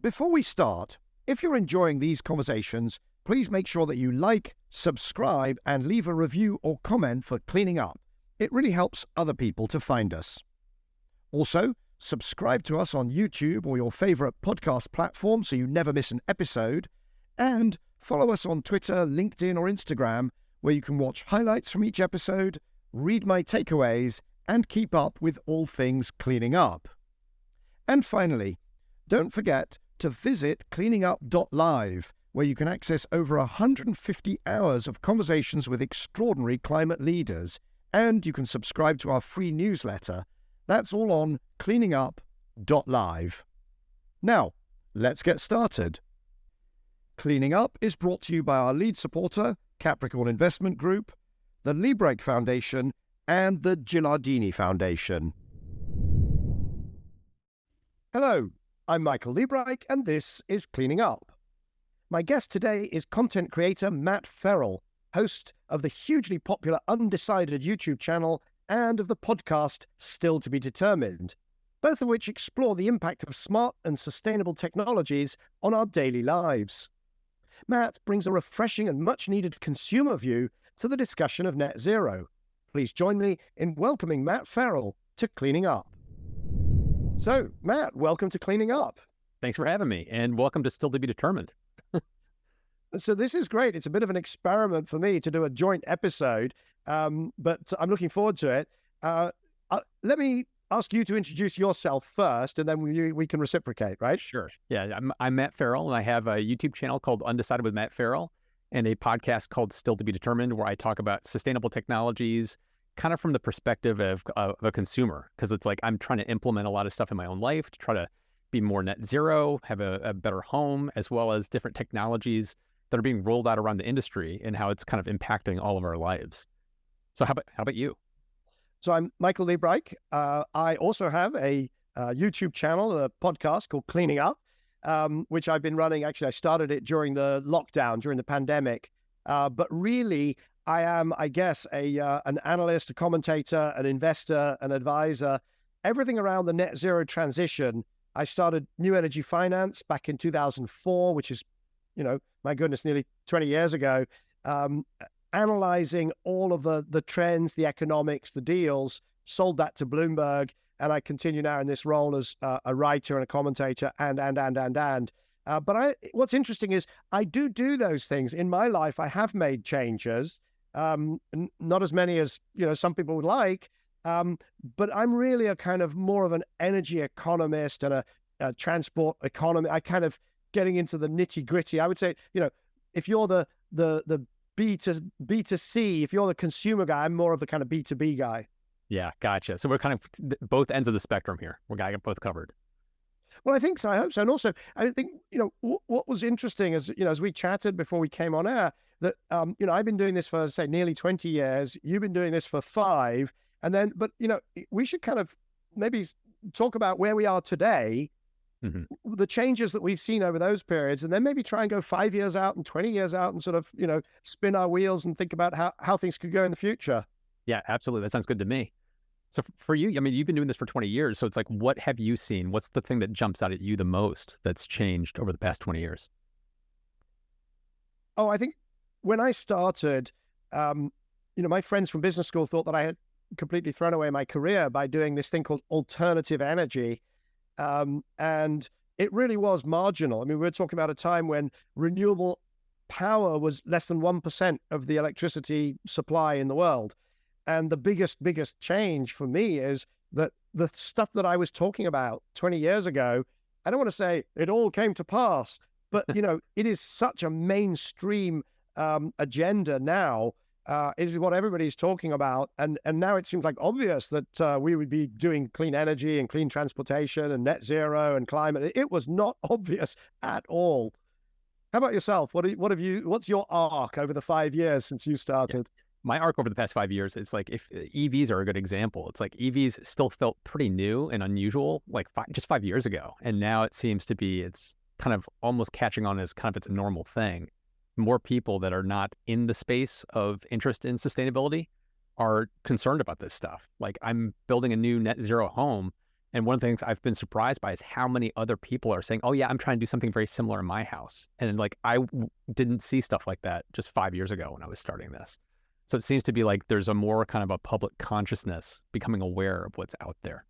Before we start, if you're enjoying these conversations, please make sure that you like, subscribe, and leave a review or comment for Cleaning Up. It really helps other people to find us. Also, subscribe to us on YouTube or your favorite podcast platform so you never miss an episode, and follow us on Twitter, LinkedIn, or Instagram, where you can watch highlights from each episode, read my takeaways, and keep up with all things Cleaning Up. And finally, don't forget to visit cleaningup.live, where you can access over 150 hours of conversations with extraordinary climate leaders, and you can subscribe to our free newsletter. That's all on cleaningup.live. Now, let's get started. Cleaning Up is brought to you by our lead supporter, Capricorn Investment Group, the Liebrecht Foundation, and the Gilardini Foundation. Hello, I'm Michael Liebrecht, and this is Cleaning Up. My guest today is content creator Matt Ferrell, host of the hugely popular Undecided YouTube channel and of the podcast Still to be Determined, both of which explore the impact of smart and sustainable technologies on our daily lives. Matt brings a refreshing and much-needed consumer view to the discussion of net zero. Please join me in welcoming Matt Ferrell to Cleaning Up. So, Matt, welcome to Cleaning Up. Thanks for having me, and welcome to Still to be Determined. So this is great. It's a bit of an experiment for me to do a joint episode, but I'm looking forward to it. Let me ask you to introduce yourself first, and then we can reciprocate, right? Sure. Yeah, I'm Matt Ferrell, and I have a YouTube channel called Undecided with Matt Ferrell and a podcast called Still to be Determined, where I talk about sustainable technologies, kind of from the perspective of a consumer, because it's like I'm trying to implement a lot of stuff in my own life to try to be more net zero, have a better home, as well as different technologies that are being rolled out around the industry and how it's kind of impacting all of our lives. So how about you? So I'm Michael Liebrecht. I also have a YouTube channel, a podcast called Cleaning Up, which I've been running. Actually, I started it during the lockdown, during the pandemic. But really, I am, I guess, an analyst, a commentator, an investor, an advisor, everything around the net zero transition. I started New Energy Finance back in 2004, which is, my goodness, nearly 20 years ago, analyzing all of the trends, the economics, the deals, sold that to Bloomberg, and I continue now in this role as a writer and a commentator, But what's interesting is I do those things. In my life, I have made changes, not as many as, some people would like, but I'm really a kind of more of an energy economist and a transport economy. I kind of getting into the nitty gritty. I would say, if you're the B2C, if you're the consumer guy, I'm more of the kind of B2B guy. Yeah, gotcha. So we're kind of both ends of the spectrum here. We're going to get both covered. Well, I think so. I hope so. And also, I think, what was interesting is, as we chatted before we came on air, that, I've been doing this for, say, nearly 20 years. You've been doing this for 5. And then, but, we should kind of maybe talk about where we are today, the changes that we've seen over those periods, and then maybe try and go 5 years out and 20 years out and sort of, spin our wheels and think about how things could go in the future. Yeah, absolutely. That sounds good to me. So for you, you've been doing this for 20 years. So it's like, what have you seen? What's the thing that jumps out at you the most that's changed over the past 20 years? Oh, I think when I started, my friends from business school thought that I had completely thrown away my career by doing this thing called alternative energy. And it really was marginal. I mean, we're talking about a time when renewable power was less than 1% of the electricity supply in the world. And the biggest change for me is that the stuff that I was talking about 20 years ago, I don't want to say it all came to pass, but, it is such a mainstream agenda now. It is what everybody's talking about. And now it seems like obvious that we would be doing clean energy and clean transportation and net zero and climate. It was not obvious at all. How about yourself? What's your arc over the 5 years since you started? Yeah. My arc over the past 5 years, it's like, if EVs are a good example, it's like EVs still felt pretty new and unusual, like just 5 years ago. And now it seems to be, it's kind of almost catching on as kind of it's a normal thing. More people that are not in the space of interest in sustainability are concerned about this stuff. Like, I'm building a new net zero home, And one of the things I've been surprised by is how many other people are saying, oh yeah, I'm trying to do something very similar in my house. And like, didn't see stuff like that just 5 years ago when I was starting this. So it seems to be like there's a more kind of a public consciousness becoming aware of what's out there.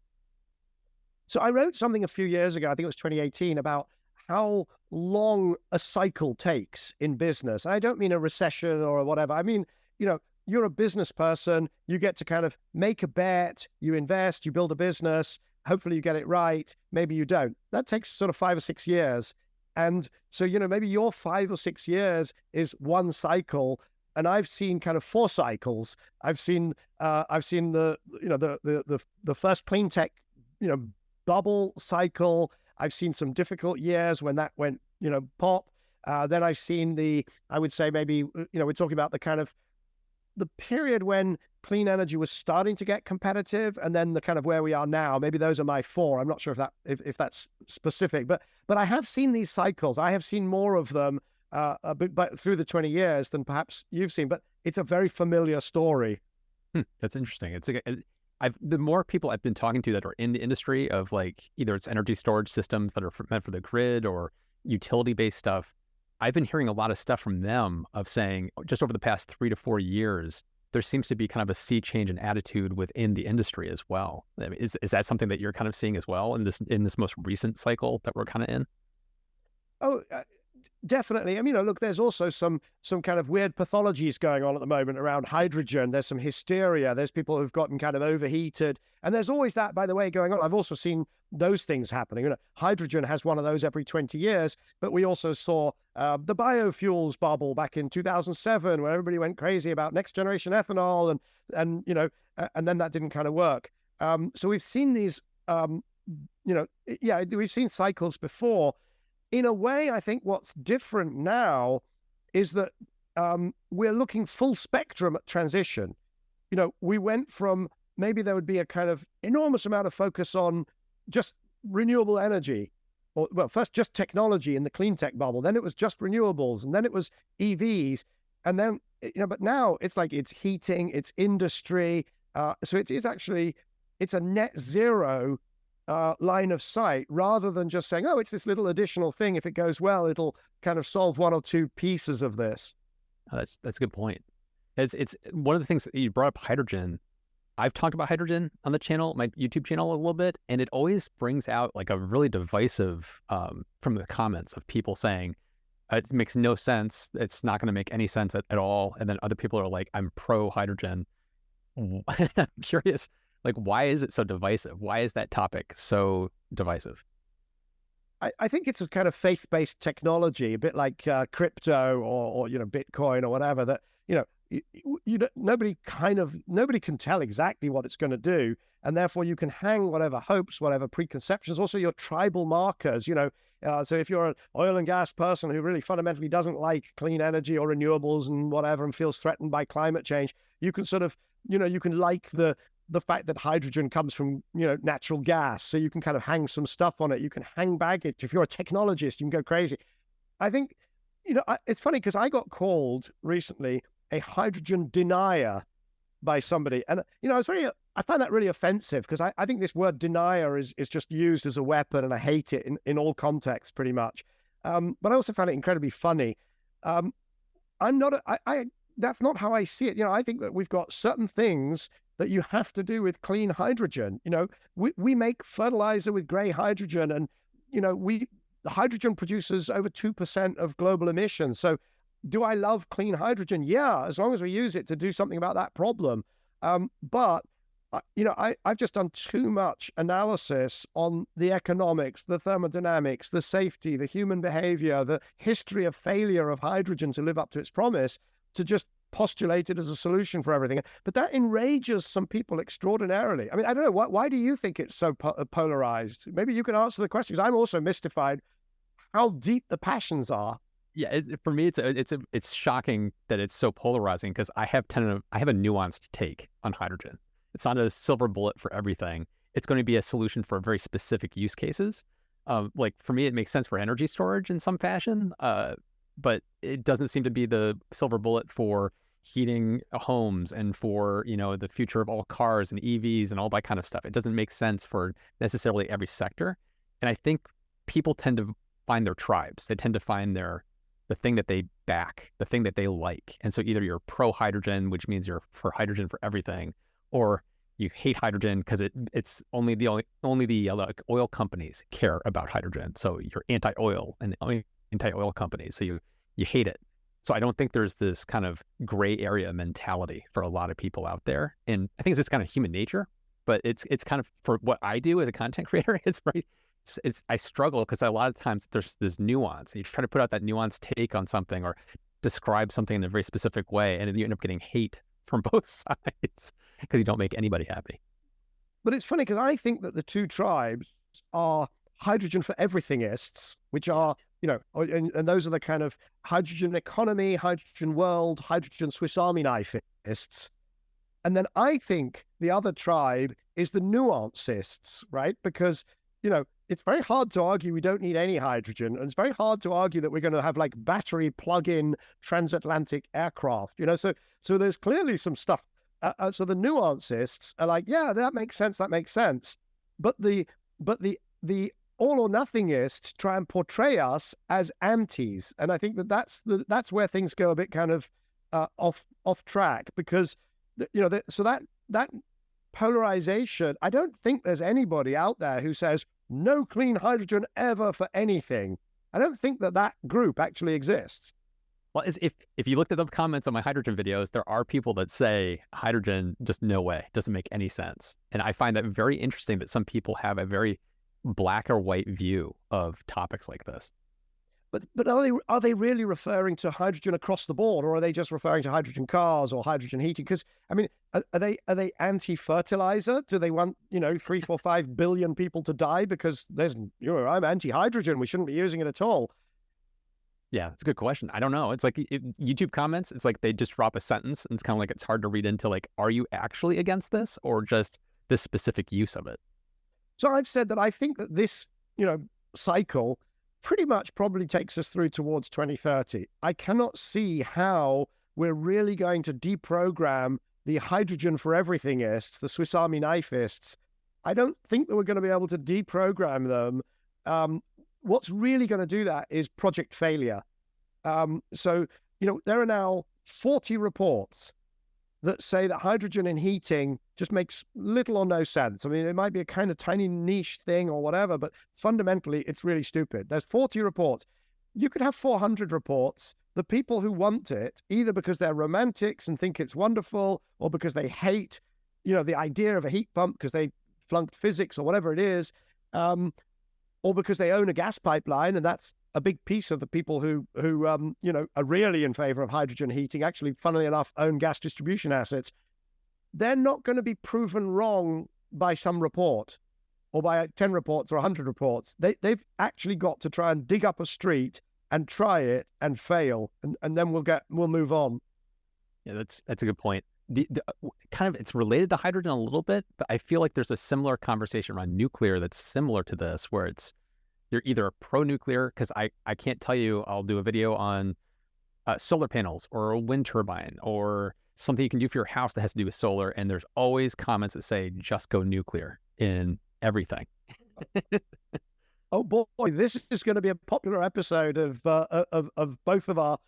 So I wrote something a few years ago, I think it was 2018, about how long a cycle takes in business. And I don't mean a recession or whatever. I mean, you're a business person, you get to kind of make a bet, you invest, you build a business, hopefully you get it right, maybe you don't. That takes sort of 5 or 6 years. And so, maybe your 5 or 6 years is one cycle. And I've seen kind of 4 cycles. I've seen the first clean tech, bubble cycle. I've seen some difficult years when that went, pop. Then I've seen I would say maybe, we're talking about the kind of the period when clean energy was starting to get competitive, and then the kind of where we are now. Maybe those are my 4. I'm not sure if that's specific, but I have seen these cycles. I have seen more of them, but through the 20 years than perhaps you've seen. But it's a very familiar story. That's interesting. It's the more people I've been talking to that are in the industry of like either it's energy storage systems that are meant for the grid or utility-based stuff, I've been hearing a lot of stuff from them of saying just over the past 3 to 4 years, there seems to be kind of a sea change in attitude within the industry as well. I mean, is that something that you're kind of seeing as well in this most recent cycle that we're kind of in? Oh, definitely. I mean, look, there's also some kind of weird pathologies going on at the moment around hydrogen. There's some hysteria. There's people who've gotten kind of overheated. And there's always that, by the way, going on. I've also seen those things happening. Hydrogen has one of those every 20 years, but we also saw the biofuels bubble back in 2007, where everybody went crazy about next generation ethanol, and then that didn't kind of work. So we've seen these, we've seen cycles before. In a way, I think what's different now is that we're looking full spectrum at transition. We went from maybe there would be a kind of enormous amount of focus on just renewable energy, first just technology in the clean tech bubble, then it was just renewables, and then it was EVs, and then, but now it's like it's heating, it's industry. So it is actually, it's a net zero line of sight, rather than just saying, oh, it's this little additional thing. If it goes well, it'll kind of solve 1 or 2 pieces of this. Oh, that's a good point. It's one of the things that you brought up, hydrogen. I've talked about hydrogen on the channel, my YouTube channel, a little bit, and it always brings out like a really divisive from the comments of people saying it makes no sense. It's not going to make any sense at all. And then other people are like, I'm pro hydrogen. I'm curious. Like, why is it so divisive? Why is that topic so divisive? I think it's a kind of faith-based technology, a bit like crypto or Bitcoin or whatever, that, nobody can tell exactly what it's going to do. And therefore you can hang whatever hopes, whatever preconceptions, also your tribal markers, so if you're an oil and gas person who really fundamentally doesn't like clean energy or renewables and whatever, and feels threatened by climate change, you can sort of, you can like the fact that hydrogen comes from, natural gas. So you can kind of hang some stuff on it. You can hang baggage. If you're a technologist, you can go crazy. I think, it's funny because I got called recently a hydrogen denier by somebody. And, I find that really offensive, because I think this word denier is just used as a weapon, and I hate it in all contexts pretty much. But I also find it incredibly funny. That's not how I see it. I think that we've got certain things that you have to do with clean hydrogen. We make fertilizer with gray hydrogen, and, the hydrogen produces over 2% of global emissions. So do I love clean hydrogen? Yeah, as long as we use it to do something about that problem. But I've just done too much analysis on the economics, the thermodynamics, the safety, the human behavior, the history of failure of hydrogen to live up to its promise, to just postulate it as a solution for everything. But that enrages some people extraordinarily. I mean, I don't know, why do you think it's so polarized? Maybe you can answer the question, because I'm also mystified how deep the passions are. Yeah, for me, it's shocking that it's so polarizing, because I have a nuanced take on hydrogen. It's not a silver bullet for everything. It's going to be a solution for very specific use cases. Like for me, it makes sense for energy storage in some fashion, but it doesn't seem to be the silver bullet for heating homes and for, the future of all cars and EVs and all that kind of stuff. It doesn't make sense for necessarily every sector. And I think people tend to find their tribes. They tend to find the thing that they back, the thing that they like. And so either you're pro hydrogen, which means you're for hydrogen for everything, or you hate hydrogen because it's only the oil companies care about hydrogen. So you're anti-oil and anti-oil companies. So you hate it. So I don't think there's this kind of gray area mentality for a lot of people out there. And I think it's just kind of human nature, but it's kind of, for what I do as a content creator, I struggle because a lot of times there's this nuance. You try to put out that nuanced take on something or describe something in a very specific way, and then you end up getting hate from both sides because you don't make anybody happy. But it's funny because I think that the two tribes are hydrogen for everythingists, which are, and those are the kind of hydrogen economy, hydrogen world, hydrogen Swiss Army knifeists. And then I think the other tribe is the nuancists, right? Because, it's very hard to argue we don't need any hydrogen. And it's very hard to argue that we're going to have like battery plug-in transatlantic aircraft, So there's clearly some stuff. So the nuancists are like, yeah, that makes sense. That makes sense. But the all or nothingists try and portray us as antis. And I think that's where things go a bit kind of off track, because, so that polarization, I don't think there's anybody out there who says no clean hydrogen ever for anything. I don't think that group actually exists. Well, if you looked at the comments on my hydrogen videos, there are people that say hydrogen, just no way, doesn't make any sense. And I find that very interesting that some people have a very black or white view of topics like this. But are they really referring to hydrogen across the board, or are they just referring to hydrogen cars or hydrogen heating? Because I mean, are they anti-fertilizer? Do they want 3, 4, 5 billion people to die because I'm anti-hydrogen? We shouldn't be using it at all. Yeah, it's a good question. I don't know. It's like YouTube comments. It's like they just drop a sentence, and it's kind of like it's hard to read into. Like, are you actually against this, or just this specific use of it? So I've said that I think that this cycle pretty much probably takes us through towards 2030. I cannot see how we're really going to deprogram the hydrogen for everythingists, the Swiss Army knifeists. I don't think that we're going to be able to deprogram them. What's really going to do that is project failure. So there are now 40 reports that say that hydrogen in heating just makes little or no sense. I mean, it might be a kind of tiny niche thing or whatever, but fundamentally, it's really stupid. There's 40 reports. You could have 400 reports. The people who want it, either because they're romantics and think it's wonderful, or because they hate, the idea of a heat pump because they flunked physics or whatever it is, or because they own a gas pipeline, and that's a big piece of the people who are really in favor of hydrogen heating, actually, funnily enough, own gas distribution assets. They're not going to be proven wrong by some report or by 10 reports or 100 reports. They've actually got to try and dig up a street and try it and fail, and then we'll move on. Yeah, that's a good point. The kind of, it's related to hydrogen a little bit, but I feel like there's a similar conversation around nuclear that's similar to this, where you're either pro-nuclear, because I can't tell you, I'll do a video on solar panels or a wind turbine or something you can do for your house that has to do with solar, and there's always comments that say, just go nuclear in everything. Oh boy, this is going to be a popular episode of both of our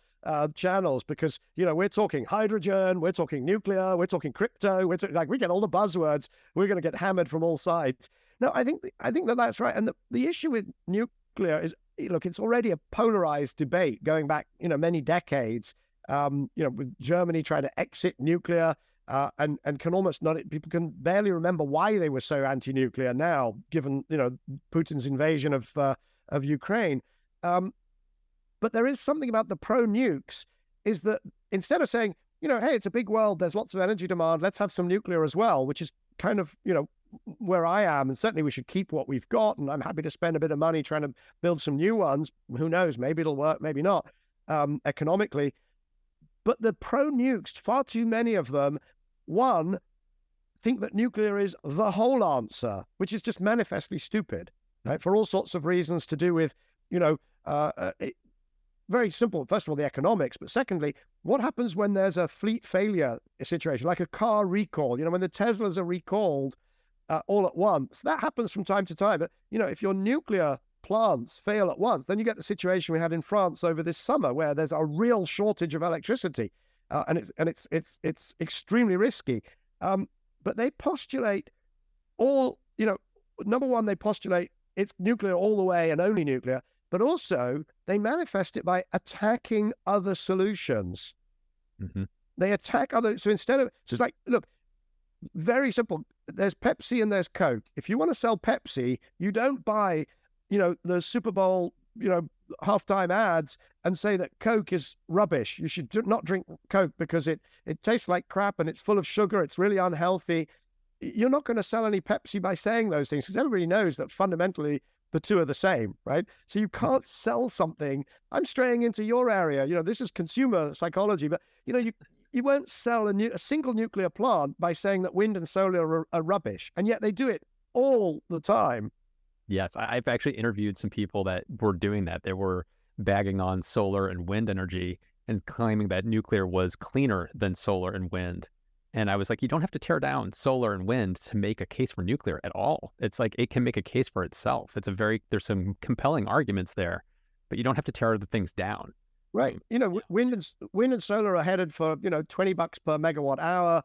channels, because we're talking hydrogen, we're talking nuclear, we're talking crypto, we get all the buzzwords. We're going to get hammered from all sides. No, I think that's right. And the issue with nuclear is, look, it's already a polarized debate going back many decades. With Germany trying to exit nuclear, and can almost not, people can barely remember why they were so anti-nuclear now, given Putin's invasion of Ukraine. But there is something about the pro-nukes, is that instead of saying, hey, it's a big world, there's lots of energy demand, let's have some nuclear as well, which is kind of, where I am, and certainly we should keep what we've got, and I'm happy to spend a bit of money trying to build some new ones. Who knows, maybe it'll work, maybe not, economically. But the pro-nukes, far too many of them, one, think that nuclear is the whole answer, which is just manifestly stupid, right? For all sorts of reasons to do with, very simple. First of all, the economics, but secondly, what happens when there's a fleet failure situation, like a car recall? You know, when the Teslas are recalled all at once, that happens from time to time. But, you know, if your nuclear plants fail at once, then you get the situation we had in France over this summer, where there's a real shortage of electricity, and it's extremely risky. But they postulate all, you know, number one, they postulate it's nuclear all the way and only nuclear, but also they manifest it by attacking other solutions. Mm-hmm. They attack other, so instead of, so it's like, look, very simple. There's Pepsi and there's Coke. If you want to sell Pepsi, you don't buy, you know, the Super Bowl, you know, halftime ads and say that Coke is rubbish. You should not drink Coke because it tastes like crap and it's full of sugar. It's really unhealthy. You're not going to sell any Pepsi by saying those things, because everybody knows that fundamentally the two are the same, right? So you can't sell something. I'm straying into your area. You know, this is consumer psychology, but, you know, you won't sell a single nuclear plant by saying that wind and solar are rubbish. And yet they do it all the time. Yes, I've actually interviewed some people that were doing that. They were bagging on solar and wind energy and claiming that nuclear was cleaner than solar and wind. And I was like, you don't have to tear down solar and wind to make a case for nuclear at all. It's like, it can make a case for itself. There's some compelling arguments there, but you don't have to tear the things down. Right. You know, wind and solar are headed for, you know, $20 per megawatt hour,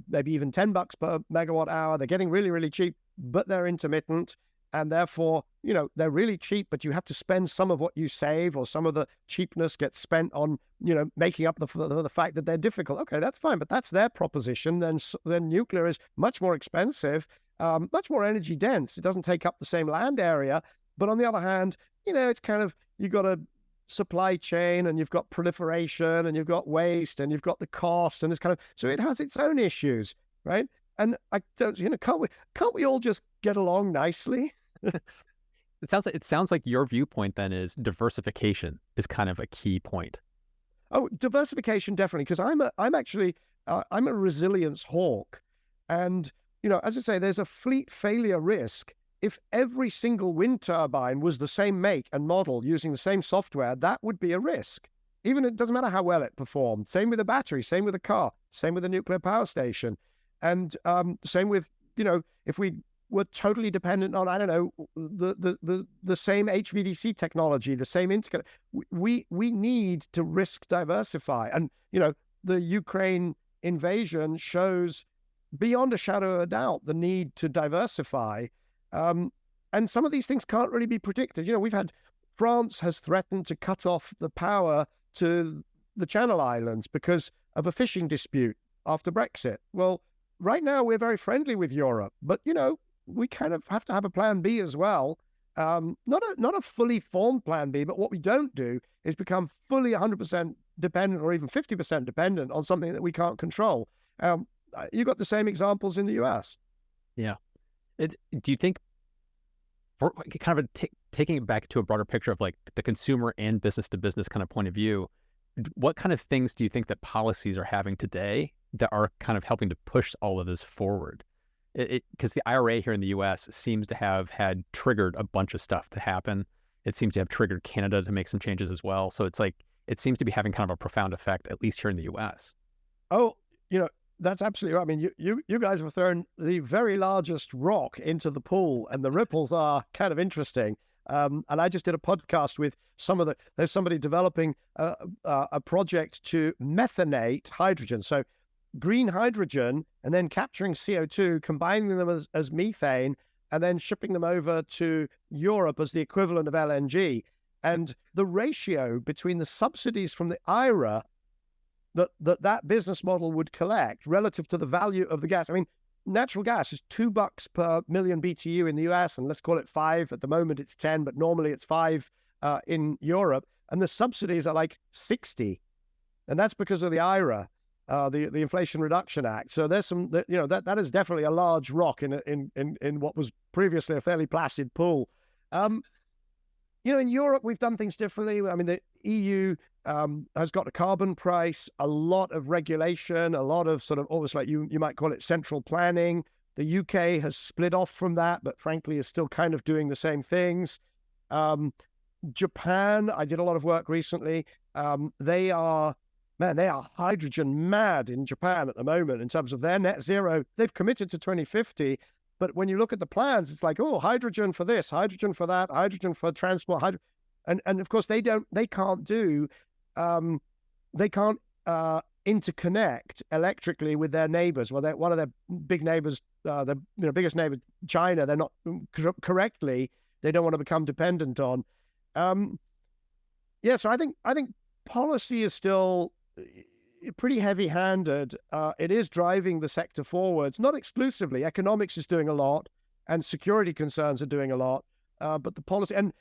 maybe even $10 per megawatt hour. They're getting really, really cheap, but they're intermittent. And therefore, you know, they're really cheap, but you have to spend some of what you save, or some of the cheapness gets spent on, you know, making up the fact that they're difficult. Okay, that's fine, but that's their proposition. Then nuclear is much more expensive, much more energy dense. It doesn't take up the same land area. But on the other hand, you know, it's kind of, you've got a supply chain, and you've got proliferation, and you've got waste, and you've got the cost, and it's kind of, so it has its own issues, right? And I don't, you know, can't we all just get along nicely? It sounds like your viewpoint then is diversification is kind of a key point. Oh, diversification, definitely, because I'm actually I'm a resilience hawk, and, you know, as I say, there's a fleet failure risk. If every single wind turbine was the same make and model using the same software, that would be a risk. Even, it doesn't matter how well it performed. Same with a battery, same with a car, same with a nuclear power station, and same with, you know, if we were totally dependent on, I don't know, the same HVDC technology, the same interconnect. We need to risk diversify. And, you know, the Ukraine invasion shows beyond a shadow of a doubt the need to diversify. And some of these things can't really be predicted. You know, France has threatened to cut off the power to the Channel Islands because of a fishing dispute after Brexit. Well, right now we're very friendly with Europe, but, you know, we kind of have to have a plan B as well. Not a fully formed plan B, but what we don't do is become fully 100% dependent, or even 50% dependent on something that we can't control. You got the same examples in the US. Yeah. Do you think, for kind of taking it back to a broader picture of like the consumer and business to business kind of point of view, what kind of things do you think that policies are having today that are kind of helping to push all of this forward? Because the IRA here in the US seems to have had triggered a bunch of stuff to happen. It seems to have triggered Canada to make some changes as well. So it's like, it seems to be having kind of a profound effect, at least here in the US. Oh, you know, that's absolutely right. I mean, you guys have thrown the very largest rock into the pool, and the ripples are kind of interesting. And I just did a podcast with there's somebody developing a project to methanate hydrogen. So green hydrogen, and then capturing CO2, combining them as methane, and then shipping them over to Europe as the equivalent of LNG. And the ratio between the subsidies from the IRA that business model would collect relative to the value of the gas. I mean, natural gas is $2 per million BTU in the US, and let's call it 5. At the moment it's 10, but normally it's 5 in Europe. And the subsidies are like 60. And that's because of the IRA. The Inflation Reduction Act. So there's some, you know, that is definitely a large rock in what was previously a fairly placid pool. You know, in Europe, we've done things differently. I mean, the EU has got a carbon price, a lot of regulation, a lot of sort of almost like you might call it central planning. The UK has split off from that, but frankly is still kind of doing the same things. Japan, I did a lot of work recently. They are hydrogen mad in Japan at the moment in terms of their net zero. They've committed to 2050, but when you look at the plans, it's like, oh, hydrogen for this, hydrogen for that, hydrogen for transport, and of course they can't interconnect electrically with their neighbors. Well, one of their big neighbors, the biggest neighbor, China, they're not correctly. They don't want to become dependent on. So I think policy is still pretty heavy-handed. It is driving the sector forwards, not exclusively. Economics is doing a lot, and security concerns are doing a lot. But the policy, and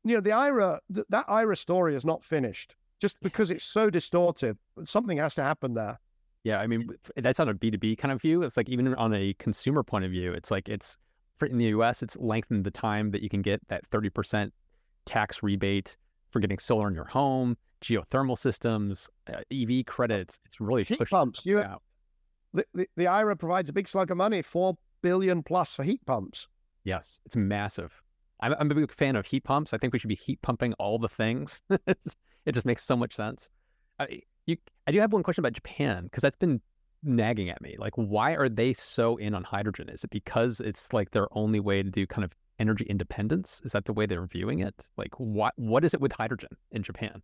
the IRA, that IRA story is not finished. Just because it's so distorted, something has to happen there. Yeah, I mean, that's on a B2B kind of view. It's like even on a consumer point of view, it's like in the US, it's lengthened the time that you can get that 30% tax rebate for getting solar in your home, geothermal systems, EV credits. It's really heat pumps. Out. The IRA provides a big slug of money, $4 billion plus for heat pumps. Yes, it's massive. I'm a big fan of heat pumps. I think we should be heat pumping all the things. It just makes so much sense. I do have one question about Japan, because that's been nagging at me. Like, why are they so in on hydrogen? Is it because it's like their only way to do kind of energy independence? Is that the way they're viewing it? Like, what is it with hydrogen in Japan?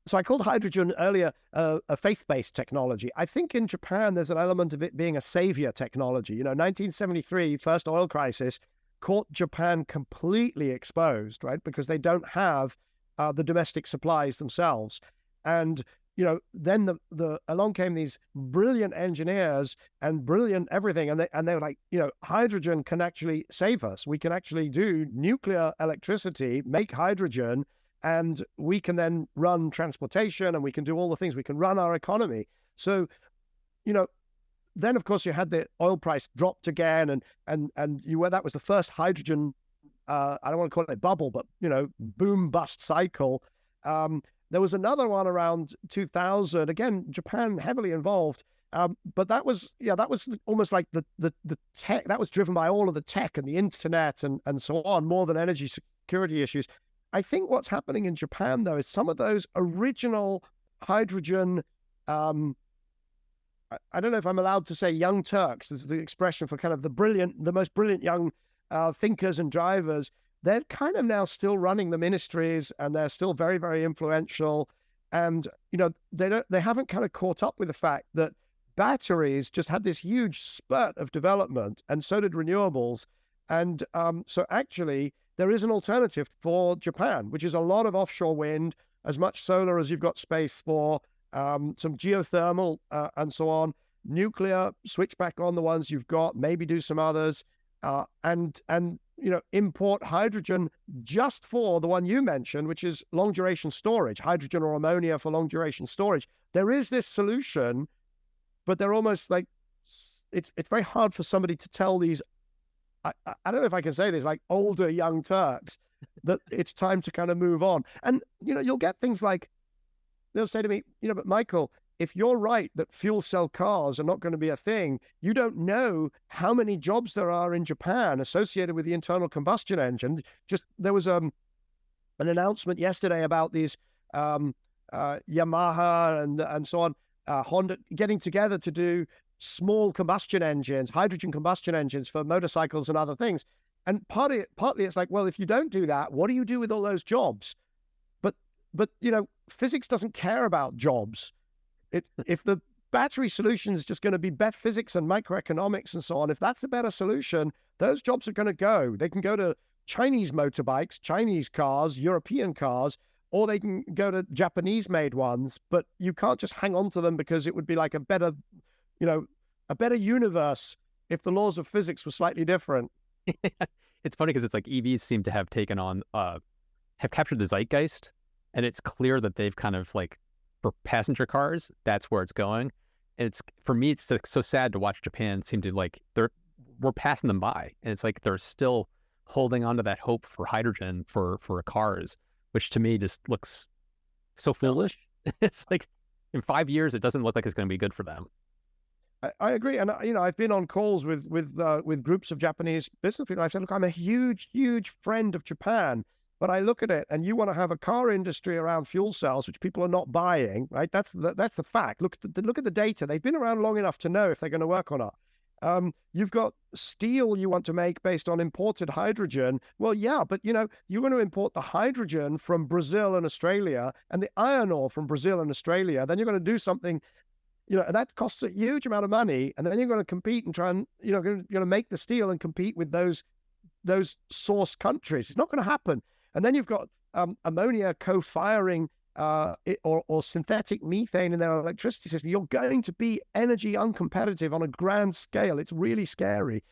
So I called hydrogen earlier a faith-based technology. I think in Japan, there's an element of it being a savior technology. 1973, first oil crisis, caught Japan completely exposed, right? Because they don't have the domestic supplies themselves. And, then along came these brilliant engineers and brilliant everything. And they were like, hydrogen can actually save us. We can actually do nuclear electricity, make hydrogen, and we can then run transportation, and we can do all the things. We can run our economy. So, then of course you had the oil price dropped again, and that was the first hydrogen, I don't want to call it a bubble, but boom bust cycle. There was another one around 2000. Again, Japan heavily involved, but that was almost like the tech that was driven by all of the tech and the internet and so on, more than energy security issues. I think what's happening in Japan, though, is some of those original hydrogen, I don't know if I'm allowed to say young Turks, this is the expression for kind of the most brilliant young thinkers and drivers. They're kind of now still running the ministries, and they're still very, very influential. And, they haven't kind of caught up with the fact that batteries just had this huge spurt of development, and so did renewables. And so actually, there is an alternative for Japan, which is a lot of offshore wind, as much solar as you've got space for, some geothermal and so on, nuclear, switch back on the ones you've got, maybe do some others, and import hydrogen just for the one you mentioned, which is long duration storage, hydrogen or ammonia for long duration storage. There is this solution, but they're almost like, it's very hard for somebody to tell these, I don't know if I can say this, like older young Turks, that it's time to kind of move on. And, you'll get things like, they'll say to me, but Michael, if you're right that fuel cell cars are not going to be a thing, you don't know how many jobs there are in Japan associated with the internal combustion engine. Just there was an announcement yesterday about these Yamaha and so on, Honda getting together to do small combustion engines, hydrogen combustion engines for motorcycles and other things. And partly it's like, well, if you don't do that, what do you do with all those jobs? But physics doesn't care about jobs. If the battery solution is just going to be bet physics and microeconomics and so on, if that's the better solution, those jobs are going to go. They can go to Chinese motorbikes, Chinese cars, European cars, or they can go to Japanese-made ones. But you can't just hang on to them because it would be like a better universe if the laws of physics were slightly different. It's funny because it's like EVs seem to have taken on, have captured the zeitgeist, and it's clear that they've kind of like, for passenger cars, that's where it's going. And for me, it's so sad to watch Japan seem to like, we're passing them by. And it's like, they're still holding on to that hope for hydrogen for cars, which to me just looks so foolish. It's like, in 5 years, it doesn't look like it's going to be good for them. I agree. And, I've been on calls with groups of Japanese business people. I said, look, I'm a huge, huge friend of Japan. But I look at it, and you want to have a car industry around fuel cells, which people are not buying, right? That's the fact. Look at the data. They've been around long enough to know if they're going to work or not. You've got steel you want to make based on imported hydrogen. Well, yeah, but you want to import the hydrogen from Brazil and Australia and the iron ore from Brazil and Australia. Then you're going to do something, and that costs a huge amount of money. And then you're going to compete and try and, you're going to make the steel and compete with those source countries. It's not going to happen. And then you've got ammonia co-firing or synthetic methane in their electricity system. You're going to be energy uncompetitive on a grand scale. It's really scary.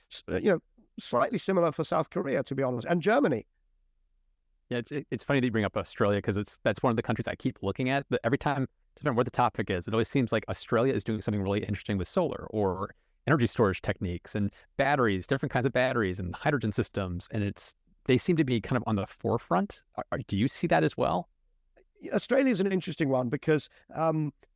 Slightly similar for South Korea, to be honest, and Germany. Yeah, it's funny that you bring up Australia, because that's one of the countries I keep looking at. But every time, depending on where the topic is, it always seems like Australia is doing something really interesting with solar or energy storage techniques and batteries, different kinds of batteries and hydrogen systems, and they seem to be kind of on the forefront. Do you see that as well? Australia is an interesting one because,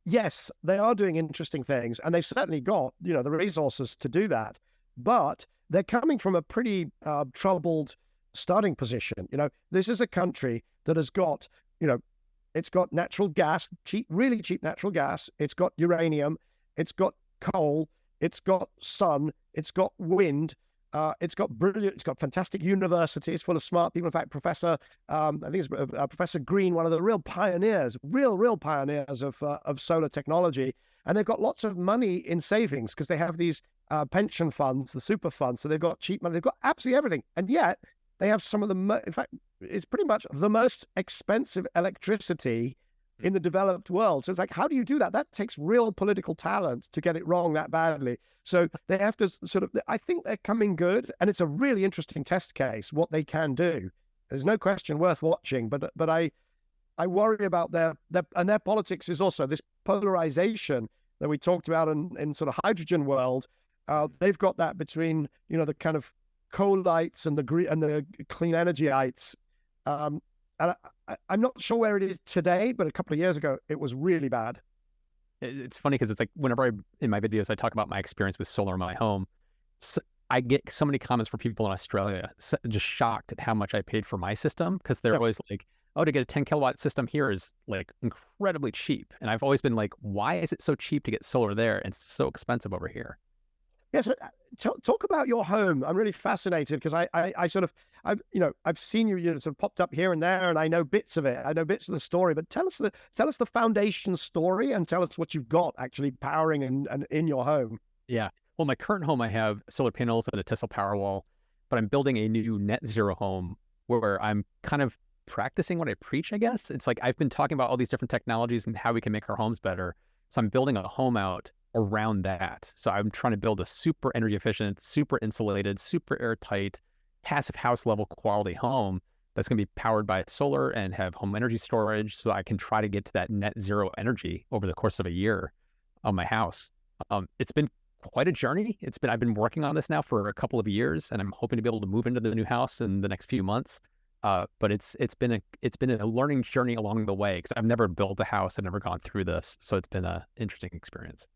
yes, they are doing interesting things, and they've certainly got, the resources to do that. But they're coming from a pretty troubled starting position. This is a country that has got, it's got natural gas, really cheap natural gas. It's got uranium. It's got coal. It's got sun. It's got wind. It's got fantastic universities full of smart people. In fact, I think it's Professor Green, one of the real pioneers of solar technology. And they've got lots of money in savings because they have these pension funds, the super funds. So they've got cheap money. They've got absolutely everything. And yet they have some of in fact, it's pretty much the most expensive electricity in the developed world. So it's like, how do you do that? That takes real political talent to get it wrong that badly. So they have to I think they're coming good, and it's a really interesting test case, what they can do. There's no question worth watching, but I worry about their politics is also this polarization that we talked about in sort of hydrogen world. They've got that between, the kind of coalites and the clean energyites. And I'm not sure where it is today, but a couple of years ago, it was really bad. It's funny because it's like whenever in my videos, I talk about my experience with solar in my home, I get so many comments from people in Australia just shocked at how much I paid for my system, because they're always like, oh, to get a 10 kilowatt system here is like incredibly cheap. And I've always been like, why is it so cheap to get solar there and it's so expensive over here? Yes, talk about your home. I'm really fascinated because I've seen you, sort of popped up here and there, and I know bits of it. I know bits of the story, but tell us the foundation story, and tell us what you've got actually powering and in your home. Yeah. Well, my current home, I have solar panels and a Tesla Powerwall, but I'm building a new net zero home where I'm kind of practicing what I preach, I guess. It's like I've been talking about all these different technologies and how we can make our homes better. So I'm building a home out around that. So I'm trying to build a super energy efficient, super insulated, super airtight, passive house level quality home that's going to be powered by solar and have home energy storage, so I can try to get to that net zero energy over the course of a year on my house. It's been quite a journey. I've been working on this now for a couple of years, and I'm hoping to be able to move into the new house in the next few months. But it's been a learning journey along the way, because I've never built a house. I've never gone through this. So it's been an interesting experience.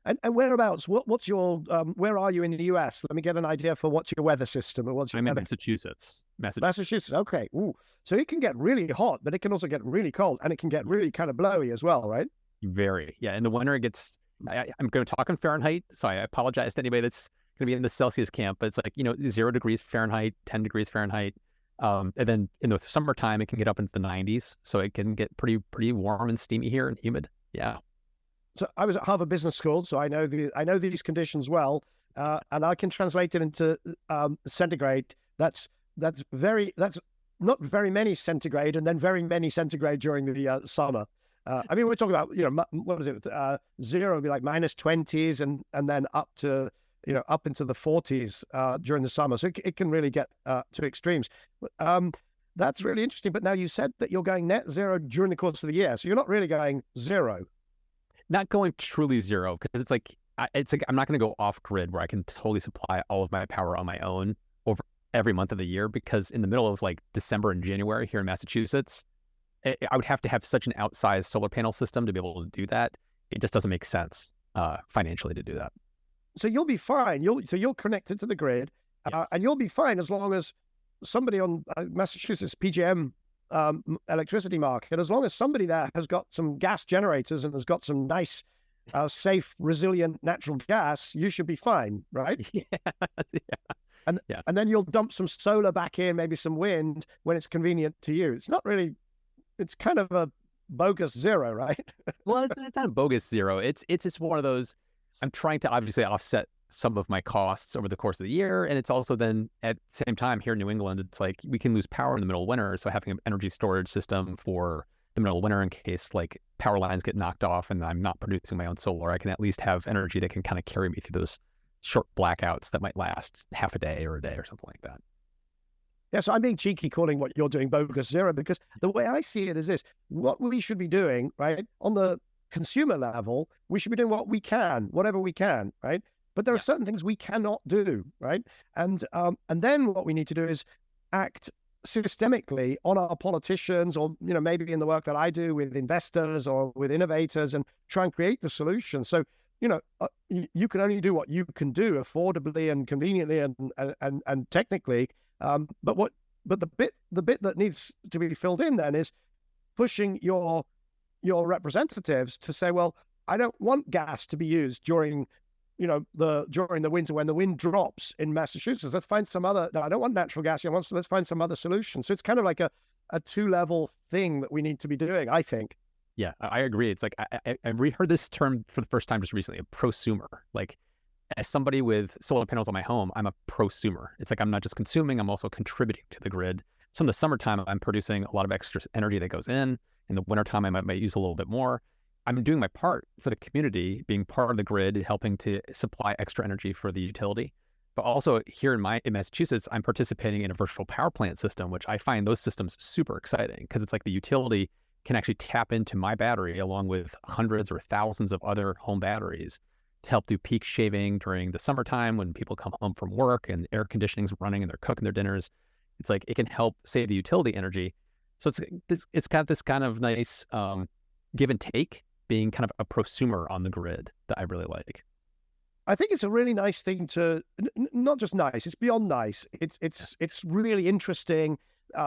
And whereabouts? What's your? Where are you in the US? Let me get an idea for what's your weather system. I'm in Massachusetts. Massachusetts. Okay. Ooh. So it can get really hot, but it can also get really cold, and it can get really kind of blowy as well, right? Very. Yeah. In the winter, it gets. I'm going to talk in Fahrenheit, so I apologize to anybody that's going to be in the Celsius camp. But it's like 0 degrees Fahrenheit, 10 degrees Fahrenheit, and then in the summertime it can get up into the 90s. So it can get pretty warm and steamy here and humid. Yeah. So I was at Harvard Business School, so I know these conditions well, and I can translate it into centigrade. That's not very many centigrade, and then very many centigrade during the summer. I mean, we're talking about what was it? Zero would be like -20s, and then up to up into the 40s during the summer. So it can really get to extremes. That's really interesting. But now you said that you're going net zero during the course of the year, so you're not really going zero. Not going truly zero, because it's like I'm not going to go off grid where I can totally supply all of my power on my own over every month of the year, because in the middle of like December and January here in Massachusetts, I would have to have such an outsized solar panel system to be able to do that. It just doesn't make sense financially to do that. So you'll be fine. You'll connect it to the grid, Yes. and you'll be fine as long as somebody on Massachusetts PJM electricity market, as long as somebody there has got some gas generators and has got some nice, safe, resilient natural gas, you should be fine, right? Yeah. And Yeah. and then you'll dump some solar back in, maybe some wind when it's convenient to you. It's not really, it's kind of a bogus zero, right? Well, it's not a bogus zero. It's just one of those. I'm trying to obviously offset some of my costs over the course of the year, and it's also then at the same time here in New England, it's like we can lose power in the middle of winter. So having an energy storage system for the middle of winter in case like power lines get knocked off and I'm not producing my own solar, I can at least have energy that can kind of carry me through those short blackouts that might last half a day or something like that. Yeah, so I'm being cheeky calling what you're doing bogus zero, because the way I see it is this: what we should be doing, right, on the consumer level, we should be doing what we can, whatever we can, right? But there are certain things we cannot do, right? And then what we need to do is act systemically on our politicians, or maybe in the work that I do with investors or with innovators, and try and create the solution. So you can only do what you can do affordably and conveniently and technically. But the bit that needs to be filled in then is pushing your representatives to say, well, I don't want gas to be used during the winter when the wind drops in Massachusetts. Let's find some other. No, I don't want natural gas. Let's find some other solution. So it's kind of like a 2-level thing that we need to be doing, I think. Yeah, I agree. It's like I reheard this term for the first time just recently, a prosumer. Like, as somebody with solar panels on my home, I'm a prosumer. It's like I'm not just consuming, I'm also contributing to the grid. So in the summertime, I'm producing a lot of extra energy that goes in. In the wintertime, I might use a little bit more. I'm doing my part for the community, being part of the grid, helping to supply extra energy for the utility. But also here in Massachusetts, I'm participating in a virtual power plant system, which I find those systems super exciting, because it's like the utility can actually tap into my battery along with hundreds or thousands of other home batteries to help do peak shaving during the summertime when people come home from work and air conditioning's running and they're cooking their dinners. It's like it can help save the utility energy. So it's got this kind of nice give and take, being kind of a prosumer on the grid that I really like. I think it's a really nice thing to, not just nice, it's beyond nice. It's really interesting.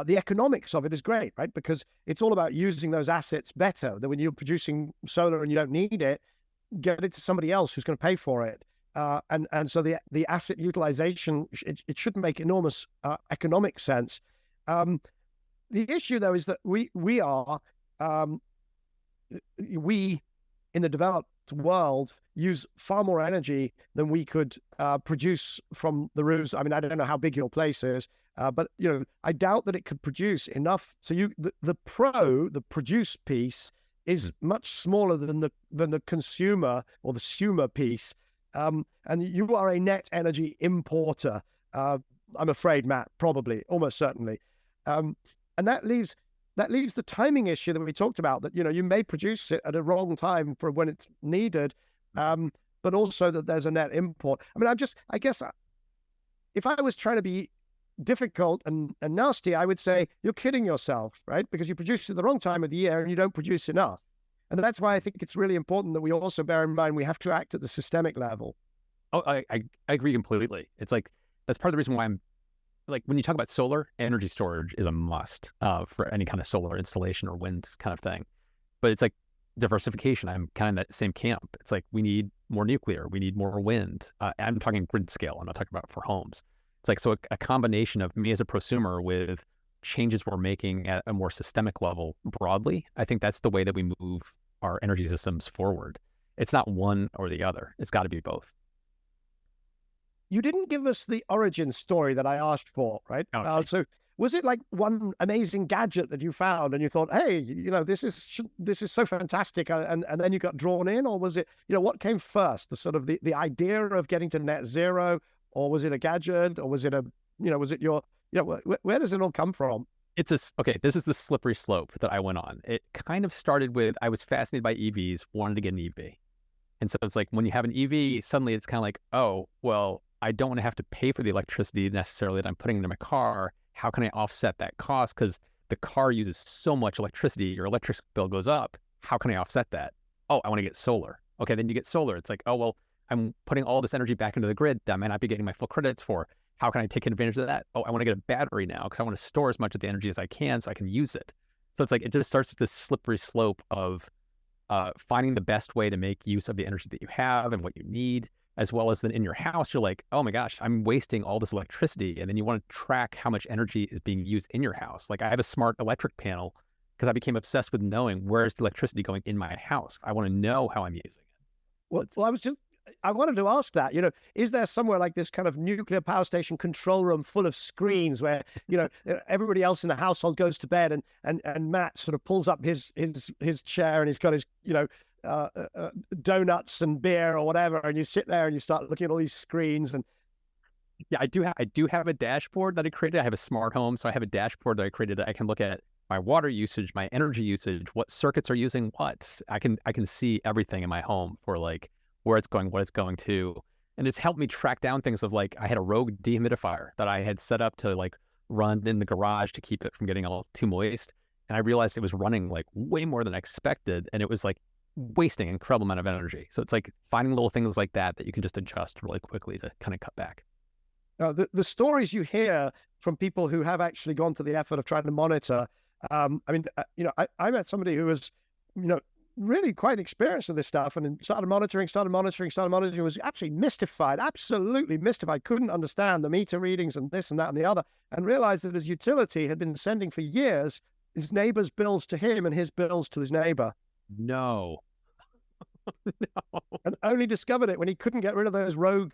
The economics of it is great, right? Because it's all about using those assets better. That when you're producing solar and you don't need it, get it to somebody else who's going to pay for it. And so the asset utilization, it should make enormous economic sense. The issue, though, is that we in the developed world use far more energy than we could produce from the roofs. I mean, I don't know how big your place is, but I doubt that it could produce enough. So the produce piece is much smaller than the consumer or the sumer piece, and you are a net energy importer. I'm afraid, Matt, probably, almost certainly, and that leaves the timing issue that we talked about. That you may produce it at a wrong time for when it's needed, but also that there's a net import. I mean, I guess if I was trying to be difficult and nasty, I would say you're kidding yourself, right? Because you produce it at the wrong time of the year and you don't produce enough. And that's why I think it's really important that we also bear in mind we have to act at the systemic level. Oh, I agree completely. It's like, that's part of the reason why I'm like, when you talk about solar, energy storage is a must for any kind of solar installation or wind kind of thing. But it's like diversification. I'm kind of in that same camp. It's like, we need more nuclear, we need more wind. I'm talking grid scale. I'm not talking about for homes. It's like, so a combination of me as a prosumer with changes we're making at a more systemic level broadly, I think that's the way that we move our energy systems forward. It's not one or the other. It's got to be both. You didn't give us the origin story that I asked for, right? Okay. So was it like one amazing gadget that you found and you thought, hey, this is so fantastic, and then you got drawn in? Or was it, what came first, the sort of the idea of getting to net zero, or was it a gadget, or was it where does it all come from? Okay, this is the slippery slope that I went on. It kind of started with, I was fascinated by EVs, wanted to get an EV. And so it's like, when you have an EV, suddenly it's kind of like, oh, well, I don't want to have to pay for the electricity necessarily that I'm putting into my car. How can I offset that cost? Because the car uses so much electricity, your electric bill goes up. How can I offset that? Oh, I want to get solar. Okay, then you get solar. It's like, oh, well, I'm putting all this energy back into the grid that I might not be getting my full credits for. how can I take advantage of that? Oh, I want to get a battery now because I want to store as much of the energy as I can so I can use it. So it's like it just starts this slippery slope of finding the best way to make use of the energy that you have and what you need, as well as then in your house, you're like, oh my gosh, I'm wasting all this electricity. And then you want to track how much energy is being used in your house. Like I have a smart electric panel because I became obsessed with knowing where's the electricity going in my house. I want to know how I'm using it. Well, I wanted to ask that, is there somewhere like this kind of nuclear power station control room full of screens where, everybody else in the household goes to bed and Matt sort of pulls up his chair and he's got his, donuts and beer or whatever. And you sit there and you start looking at all these screens and. Yeah, I do have a dashboard that I created. I have a smart home. So I have a dashboard that I created that I can look at my water usage, my energy usage, what circuits are using what. I can see everything in my home for like where it's going, what it's going to. And it's helped me track down things of like, I had a rogue dehumidifier that I had set up to like run in the garage to keep it from getting all too moist. And I realized it was running like way more than I expected. And it was like wasting an incredible amount of energy. So it's like finding little things like that you can just adjust really quickly to kind of cut back. The stories you hear from people who have actually gone to the effort of trying to monitor, I met somebody who was, really quite experienced in this stuff and started monitoring, was actually mystified, absolutely mystified, couldn't understand the meter readings and this and that and the other, and realized that his utility had been sending for years his neighbor's bills to him and his bills to his neighbor. No. No. And only discovered it when he couldn't get rid of those rogue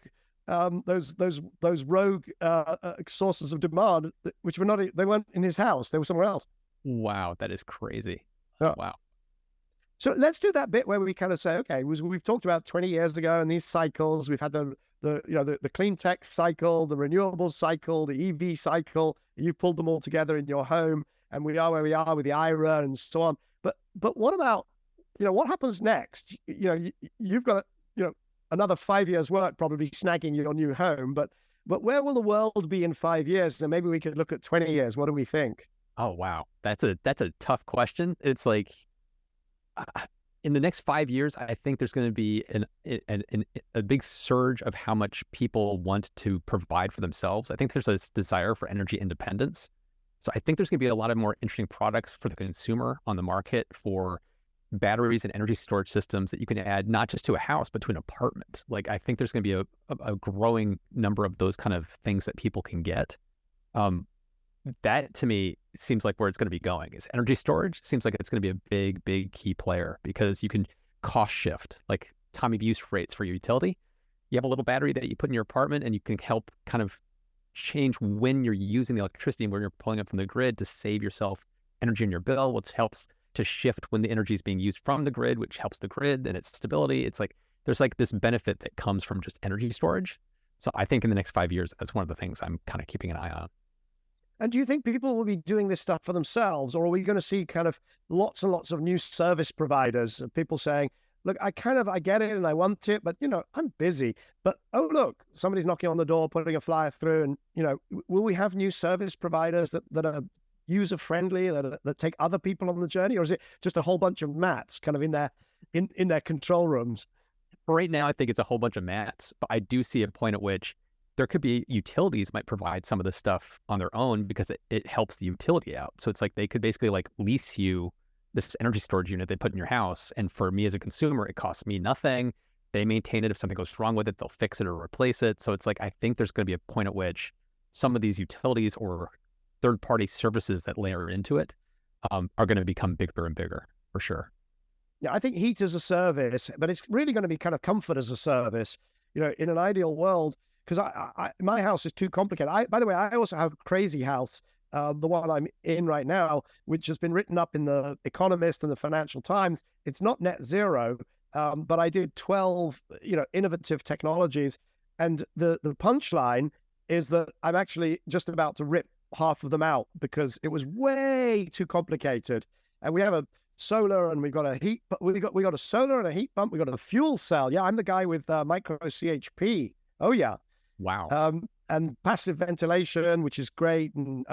sources of demand, which they weren't in his house, they were somewhere else. Wow, that is crazy. Yeah. Wow. So let's do that bit where we kind of say, okay, we've talked about 20 years ago and these cycles. We've had the clean tech cycle, the renewables cycle, the EV cycle. You pulled them all together in your home, and we are where we are with the IRA and so on. But what about, what happens next? You've got another 5 years work probably snagging your new home, but where will the world be in 5 years? And maybe we could look at 20 years. What do we think? Oh, wow. That's a tough question. It's like, in the next 5 years, I think there's going to be a big surge of how much people want to provide for themselves. I think there's a desire for energy independence. So I think there's going to be a lot of more interesting products for the consumer on the market for batteries and energy storage systems that you can add not just to a house, but to an apartment. Like, I think there's going to be a growing number of those kind of things that people can get. That to me seems like where it's going to be going. Is energy storage seems like it's going to be a big key player because you can cost shift, like time of use rates for your utility. You have a little battery that you put in your apartment and you can help kind of change when you're using the electricity and when you're pulling it from the grid to save yourself energy in your bill, which helps to shift when the energy is being used from the grid, which helps the grid and its stability. It's like there's like this benefit that comes from just energy storage. So I think in the next 5 years, that's one of the things I'm kind of keeping an eye on. And do you think people will be doing this stuff for themselves, or are we going to see kind of lots and lots of new service providers of people saying, look, I get it and I want it, but, I'm busy. But, oh, look, somebody's knocking on the door, putting a flyer through. And, will we have new service providers that are user-friendly, that take other people on the journey? Or is it just a whole bunch of Matts kind of in their control rooms? For right now, I think it's a whole bunch of Matts, but I do see a point at which there could be utilities might provide some of this stuff on their own because it helps the utility out. So it's like they could basically like lease you this energy storage unit they put in your house. And for me as a consumer, it costs me nothing. They maintain it. If something goes wrong with it, they'll fix it or replace it. So it's like, I think there's going to be a point at which some of these utilities or third-party services that layer into it are going to become bigger and bigger for sure. Yeah, I think heat as a service, but it's really going to be kind of comfort as a service. In an ideal world, because my house is too complicated. By the way, I also have a crazy house, the one I'm in right now, which has been written up in the Economist and the Financial Times. It's not net zero, but I did 12, innovative technologies. And the punchline is that I'm actually just about to rip half of them out because it was way too complicated. And we have a solar and we've got a heat, but we got a solar and a heat pump. We got a fuel cell. Yeah, I'm the guy with micro CHP. Oh yeah. Wow. And passive ventilation, which is great. And,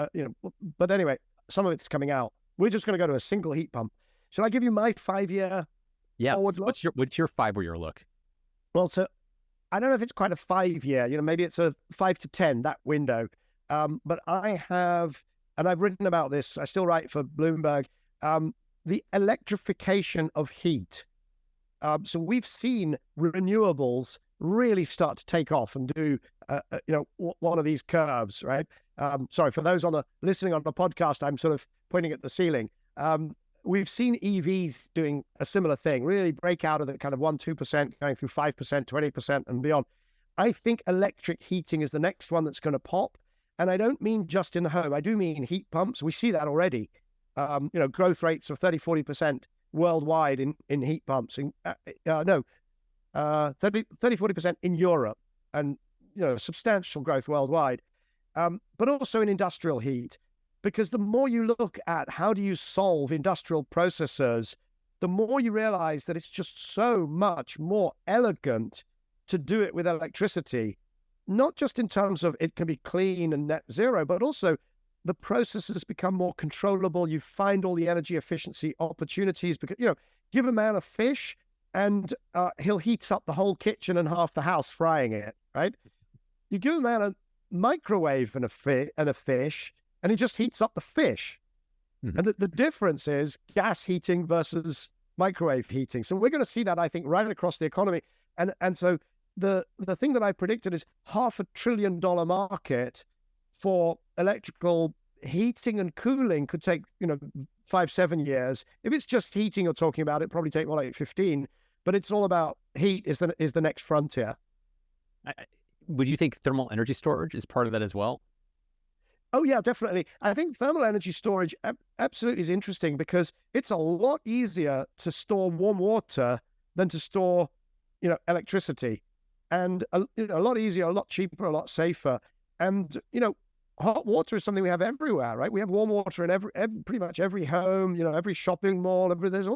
but anyway, some of it's coming out. We're just going to go to a single heat pump. Shall I give you my 5 year Yes. forward look? What's your 5 year look? Well, so I don't know if it's quite a 5-year, maybe it's a 5 to 10, that window. But I have, and I've written about this, I still write for Bloomberg, the electrification of heat. So we've seen renewables really start to take off and do, one of these curves, right? Sorry, for those listening on the podcast, I'm sort of pointing at the ceiling. We've seen EVs doing a similar thing, really break out of the kind of 1-2%, going through 5%, 20% and beyond. I think electric heating is the next one that's going to pop. And I don't mean just in the home. I do mean heat pumps. We see that already. Growth rates of 30-40% worldwide in heat pumps. 30-40% in Europe, and substantial growth worldwide. But also in industrial heat, because the more you look at how do you solve industrial processes, the more you realize that it's just so much more elegant to do it with electricity. Not just in terms of it can be clean and net zero, but also the processes become more controllable. You find all the energy efficiency opportunities because, give a man a fish and he'll heat up the whole kitchen and half the house frying it, right? You give a man a microwave and a fish and he just heats up the fish. Mm-hmm. And the difference is gas heating versus microwave heating. So we're going to see that, I think, right across the economy. And so the thing that I predicted is $500 billion market for electrical heating and cooling could take 5-7 years. If it's just heating you're talking about, it probably take more like 15. But it's all about heat is the next frontier. Would you think thermal energy storage is part of that as well? Oh yeah, definitely. I think thermal energy storage absolutely is interesting because it's a lot easier to store warm water than to store electricity. And a lot easier, a lot cheaper, a lot safer. And, hot water is something we have everywhere, right? We have warm water in every pretty much every home, every shopping mall,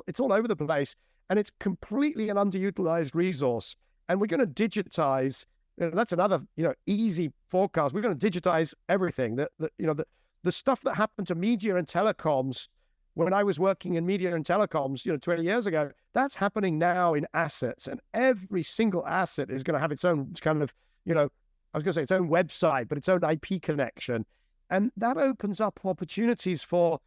it's all over the place. And it's completely an underutilized resource. And we're going to digitize, that's another, easy forecast. We're going to digitize everything. The stuff that happened to media and telecoms when I was working in media and telecoms, 20 years ago, that's happening now in assets, and every single asset is going to have its own kind of, I was going to say its own website, but its own IP connection. And that opens up opportunities for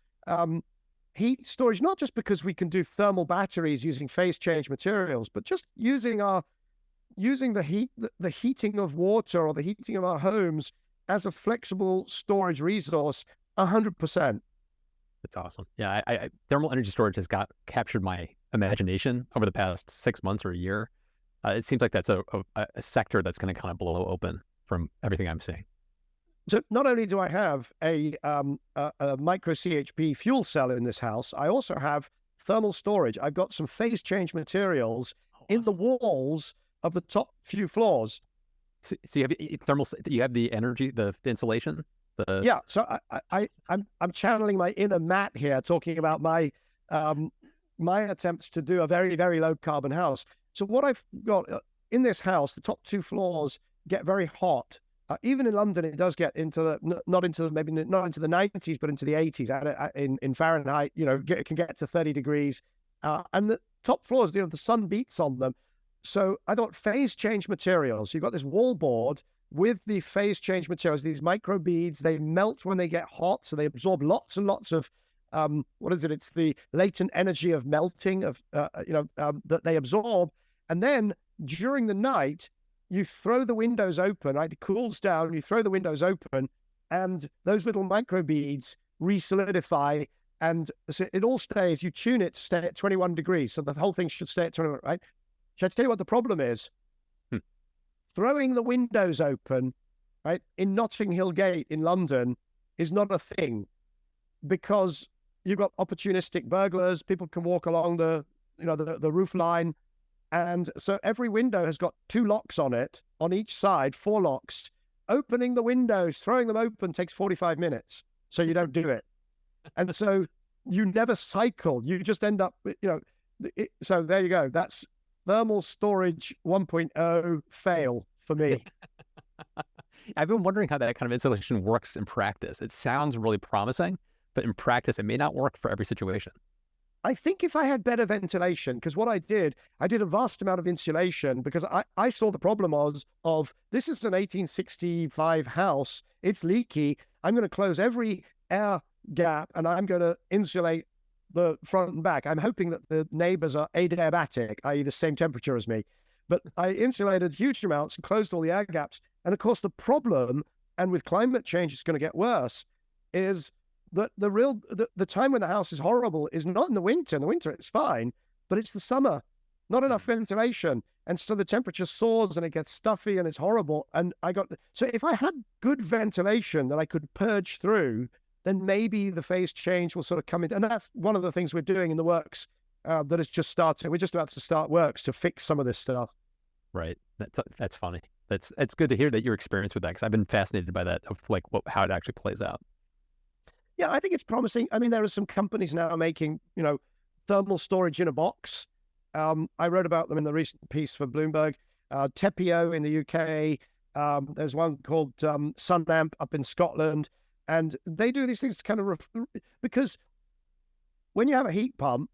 heat storage, not just because we can do thermal batteries using phase change materials, but just using the heating of water or the heating of our homes as a flexible storage resource, 100%. That's awesome. Yeah, I thermal energy storage has captured my imagination over the past 6 months or a year. It seems like that's a sector that's going to kind of blow open from everything I'm seeing. So not only do I have a micro CHP fuel cell in this house, I also have thermal storage. I've got some phase change materials in the walls of the top few floors. So you have thermal. You have the energy, the insulation. Yeah. So I'm channeling my inner Matt here, talking about my attempts to do a very, very low carbon house. So what I've got in this house, the top 2 floors get very hot. Even in London, it does get into not into the 90s, but into the 80s in Fahrenheit. It can get to 30 degrees. And the top floors, the sun beats on them. So I thought phase change materials. You've got this wall board with the phase change materials, these micro beads. They melt when they get hot, so they absorb lots and lots of It's the latent energy of melting that they absorb. And then during the night, you throw the windows open, right? It cools down, you throw the windows open, and those little micro beads re-solidify. And so it all stays, you tune it to stay at 21 degrees. So the whole thing should stay at 21, right? Should I tell you what the problem is? Throwing the windows open, right, in Notting Hill Gate in London is not a thing, because you've got opportunistic burglars. People can walk along the roof line. And so every window has got 2 locks on it, on each side, 4 locks. Opening the windows, throwing them open takes 45 minutes. So you don't do it. And so you never cycle. You just end up, so there you go. That's thermal storage 1.0 fail for me. I've been wondering how that kind of insulation works in practice. It sounds really promising, but in practice, it may not work for every situation. I think if I had better ventilation, because what I did a vast amount of insulation, because I saw the problem of this is an 1865 house. It's leaky. I'm going to close every air gap and I'm going to insulate the front and back. I'm hoping that the neighbors are adiabatic, i.e. the same temperature as me. But I insulated huge amounts and closed all the air gaps. And of course, the problem, and with climate change, it's going to get worse, is that the time when the house is horrible is not in the winter. In the winter, it's fine, but it's the summer, not enough ventilation. And so the temperature soars and it gets stuffy and it's horrible. And so if I had good ventilation that I could purge through, then maybe the phase change will sort of come in. And that's one of the things we're doing in the works that has just started. We're just about to start works to fix some of this stuff. Right. That's funny. It's good to hear that your experience with that, because I've been fascinated by that, of like how it actually plays out. Yeah, I think it's promising. I mean, there are some companies now making, thermal storage in a box. I wrote about them in the recent piece for Bloomberg. Tepio in the UK. There's one called Sunamp up in Scotland. And they do these things kind of because when you have a heat pump,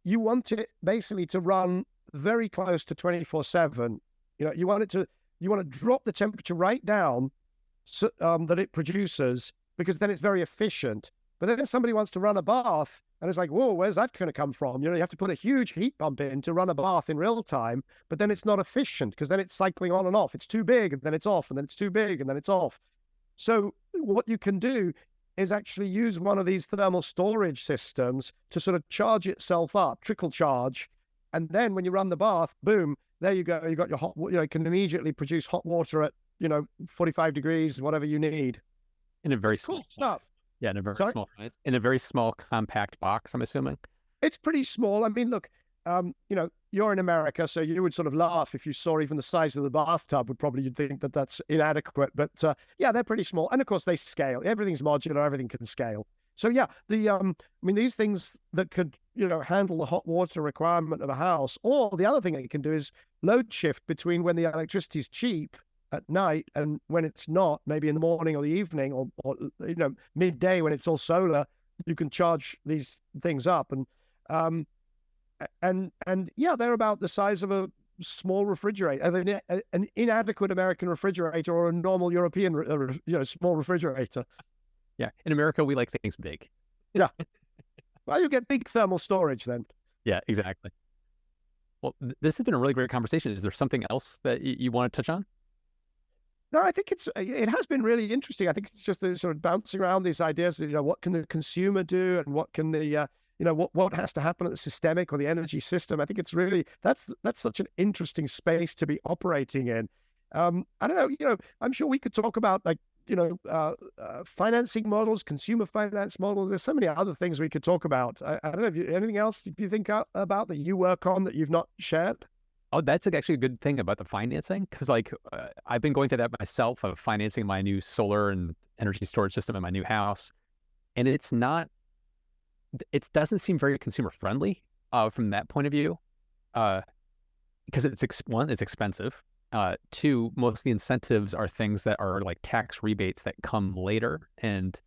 you want it basically to run very close to 24/7. You want to drop the temperature right down so, that it produces, because then it's very efficient. But then if somebody wants to run a bath, and it's like, whoa, where's that going to come from? You have to put a huge heat pump in to run a bath in real time, but then it's not efficient because then it's cycling on and off. It's too big, and then it's off, and then it's too big, and then it's off. So what you can do is actually use one of these thermal storage systems to sort of charge itself up, trickle charge. And then when you run the bath, boom, there you go. You got your hot, it can immediately produce hot water at, 45 degrees, whatever you need. In a very small stuff. Yeah, in a very small compact box, I'm assuming. It's pretty small. I mean, look, you're in America, so you would sort of laugh if you saw even the size of the bathtub. You'd think that that's inadequate. But yeah, they're pretty small. And of course, they scale. Everything's modular. Everything can scale. So yeah, these things that could, handle the hot water requirement of a house, or the other thing that you can do is load shift between when the electricity is cheap at night and when it's not, maybe in the morning or the evening, or midday when it's all solar. You can charge these things up, and yeah, they're about the size of a small refrigerator, an inadequate American refrigerator or a normal European, small refrigerator. Yeah, in America we like things big. Yeah, well, you get big thermal storage then. Yeah, exactly. Well, this has been a really great conversation. Is there something else that you want to touch on? No, I think it has been really interesting. I think it's just the sort of bouncing around these ideas of, what can the consumer do, and what can the what has to happen at the systemic or the energy system. I think it's really that's such an interesting space to be operating in. I don't know, I'm sure we could talk about financing models, consumer finance models. There's so many other things we could talk about. I don't know if anything else you think about that you work on that you've not shared. Oh, that's actually a good thing about the financing, because I've been going through that myself, of financing my new solar and energy storage system in my new house, and it doesn't seem very consumer friendly from that point of view, because it's expensive. Two, most of the incentives are things that are like tax rebates that come later and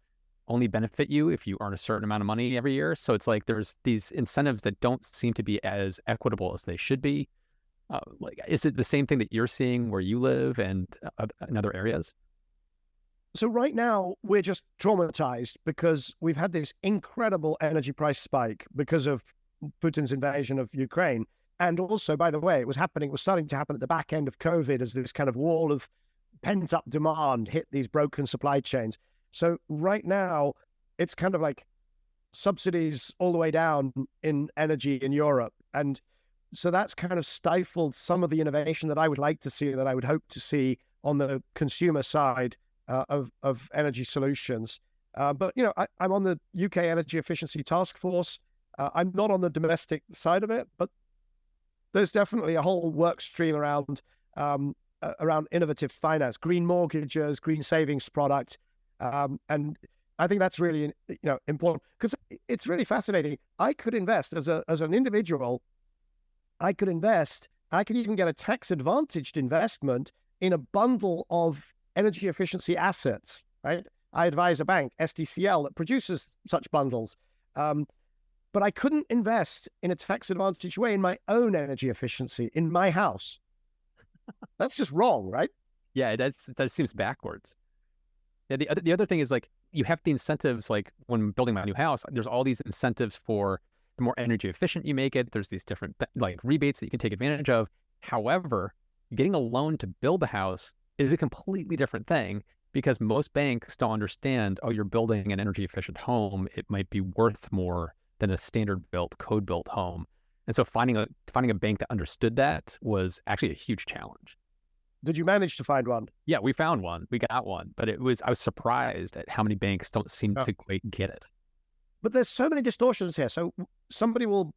only benefit you if you earn a certain amount of money every year. So it's like there's these incentives that don't seem to be as equitable as they should be. Is it the same thing that you're seeing where you live and in other areas? So right now we're just traumatized because we've had this incredible energy price spike because of Putin's invasion of Ukraine. And also, by the way, it was starting to happen at the back end of COVID as this kind of wall of pent up demand hit these broken supply chains. So right now it's kind of like subsidies all the way down in energy in Europe. And so that's kind of stifled some of the innovation that I would like to see, that I would hope to see on the consumer side of energy solutions. But, I'm on the UK Energy Efficiency Task Force. I'm not on the domestic side of it, but there's definitely a whole work stream around innovative finance, green mortgages, green savings products. And I think that's really, important, because it's really fascinating. I could invest as an individual. I could invest. I could even get a tax-advantaged investment in a bundle of energy efficiency assets, right? I advise a bank, SDCL, that produces such bundles. But but I couldn't invest in a tax-advantaged way in my own energy efficiency in my house. That's just wrong, right? Yeah, that seems backwards. Yeah, the other thing is like you have the incentives, like when building my new house, there's all these incentives for the more energy efficient you make it. There's these different like rebates that you can take advantage of. However, getting a loan to build a house is a completely different thing because most banks don't understand, oh, you're building an energy efficient home. It might be worth more than a standard built, code built home. And so finding a bank that understood that was actually a huge challenge. Did you manage to find one? Yeah, we found one. We got one. But I was surprised at how many banks don't seem to quite get it. But there's so many distortions here. So somebody will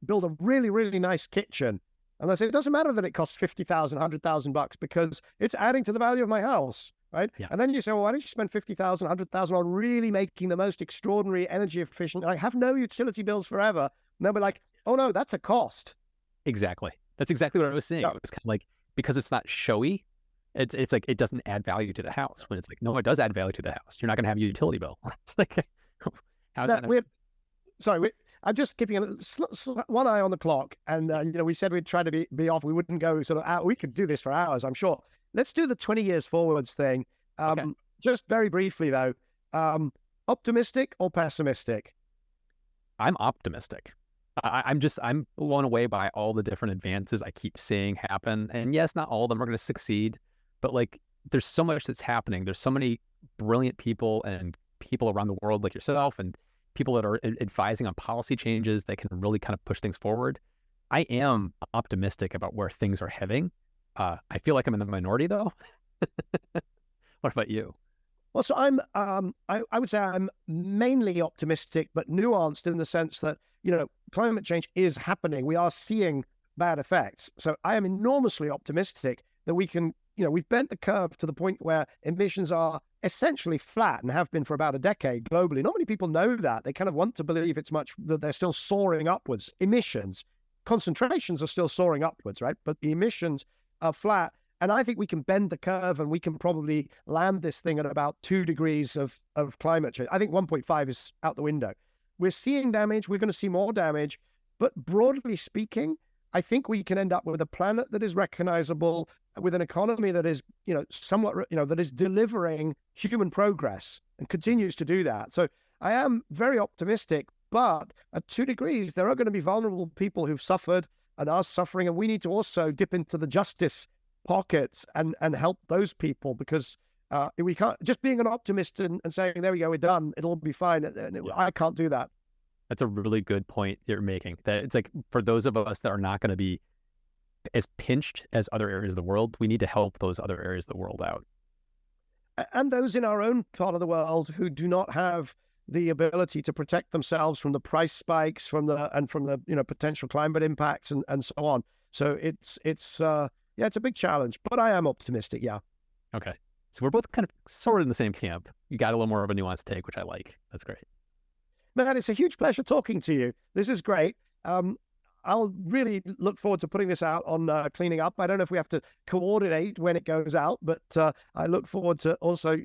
build a really, really nice kitchen. And they say, it doesn't matter that it costs $50,000, $100,000 because it's adding to the value of my house, right? Yeah. And then you say, well, why don't you spend $50,000, $100,000 on really making the most extraordinary energy efficient? I have no utility bills forever. And they'll be like, oh no, that's a cost. Exactly. That's exactly what I was saying. Yeah. It was kind of like, because it's not showy, it's like it doesn't add value to the house. When it's like, no, it does add value to the house. You're not going to have a utility bill. It's like, how's that? I'm just keeping one eye on the clock. And, we said we'd try to be off. We wouldn't go sort of out. We could do this for hours, I'm sure. Let's do the 20 years forwards thing. Okay. Just very briefly, though. Optimistic or pessimistic? I'm optimistic. I'm blown away by all the different advances I keep seeing happen. And yes, not all of them are going to succeed, but like there's so much that's happening. There's so many brilliant people and people around the world like yourself and people that are advising on policy changes that can really kind of push things forward. I am optimistic about where things are heading. I feel like I'm in the minority though. What about you? Well, so I would say I'm mainly optimistic, but nuanced in the sense that, climate change is happening. We are seeing bad effects. So I am enormously optimistic that we can, we've bent the curve to the point where emissions are essentially flat and have been for about a decade globally. Not many people know that. They kind of want to believe that they're still soaring upwards. Emissions, concentrations are still soaring upwards, right? But the emissions are flat. And I think we can bend the curve and we can probably land this thing at about 2 degrees of climate change. I think 1.5 is out the window. We're seeing damage. We're going to see more damage. But broadly speaking, I think we can end up with a planet that is recognizable, with an economy that is, somewhat, that is delivering human progress and continues to do that. So I am very optimistic, but at 2 degrees, there are going to be vulnerable people who've suffered and are suffering. And we need to also dip into the justice pockets and help those people because we can't just being an optimist and saying, there we go, we're done, it'll be fine. I can't do that. That's a really good point you're making. That it's like for those of us that are not going to be as pinched as other areas of the world, we need to help those other areas of the world out. And those in our own part of the world who do not have the ability to protect themselves from the price spikes, from the potential climate impacts and so on. So it's a big challenge, but I am optimistic. Yeah. Okay. So we're both kind of sort of in the same camp. You got a little more of a nuanced take, which I like. That's great. Man, it's a huge pleasure talking to you. This is great. I'll really look forward to putting this out on Cleaning Up. I don't know if we have to coordinate when it goes out, but I look forward to also,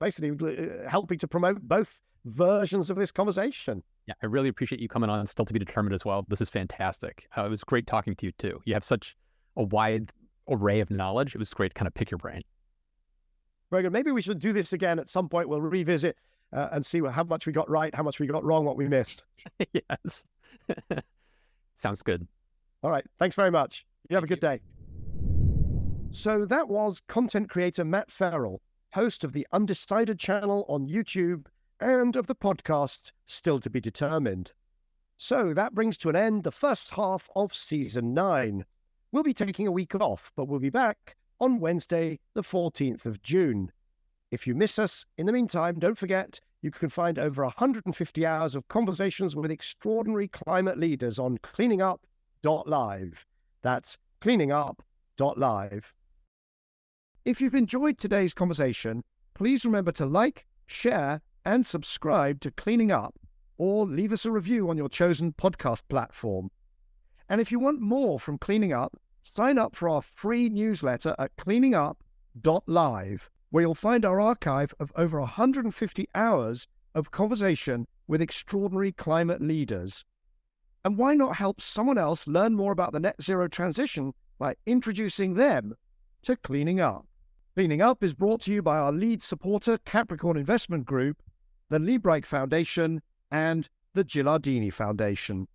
basically helping to promote both versions of this conversation. Yeah, I really appreciate you coming on Still to be Determined as well. This is fantastic. It was great talking to you too. You have such a wide array of knowledge. It was great to kind of pick your brain. Very good. Maybe we should do this again at some point. We'll revisit and see how much we got right, how much we got wrong, what we missed. Yes. Sounds good. All right. Thanks very much. You have a good day. So that was content creator Matt Ferrell, host of the Undecided channel on YouTube and of the podcast Still to be Determined. So that brings to an end the first half of season 9. We'll be taking a week off, but we'll be back on Wednesday, the 14th of June. If you miss us, in the meantime, don't forget, you can find over 150 hours of conversations with extraordinary climate leaders on cleaningup.live. That's cleaningup.live. If you've enjoyed today's conversation, please remember to like, share, and subscribe to Cleaning Up, or leave us a review on your chosen podcast platform. And if you want more from Cleaning Up, sign up for our free newsletter at cleaningup.live, where you'll find our archive of over 150 hours of conversation with extraordinary climate leaders. And why not help someone else learn more about the net zero transition by introducing them to Cleaning Up? Cleaning Up is brought to you by our lead supporter, Capricorn Investment Group, the Liebreich Foundation, and the Gilardini Foundation.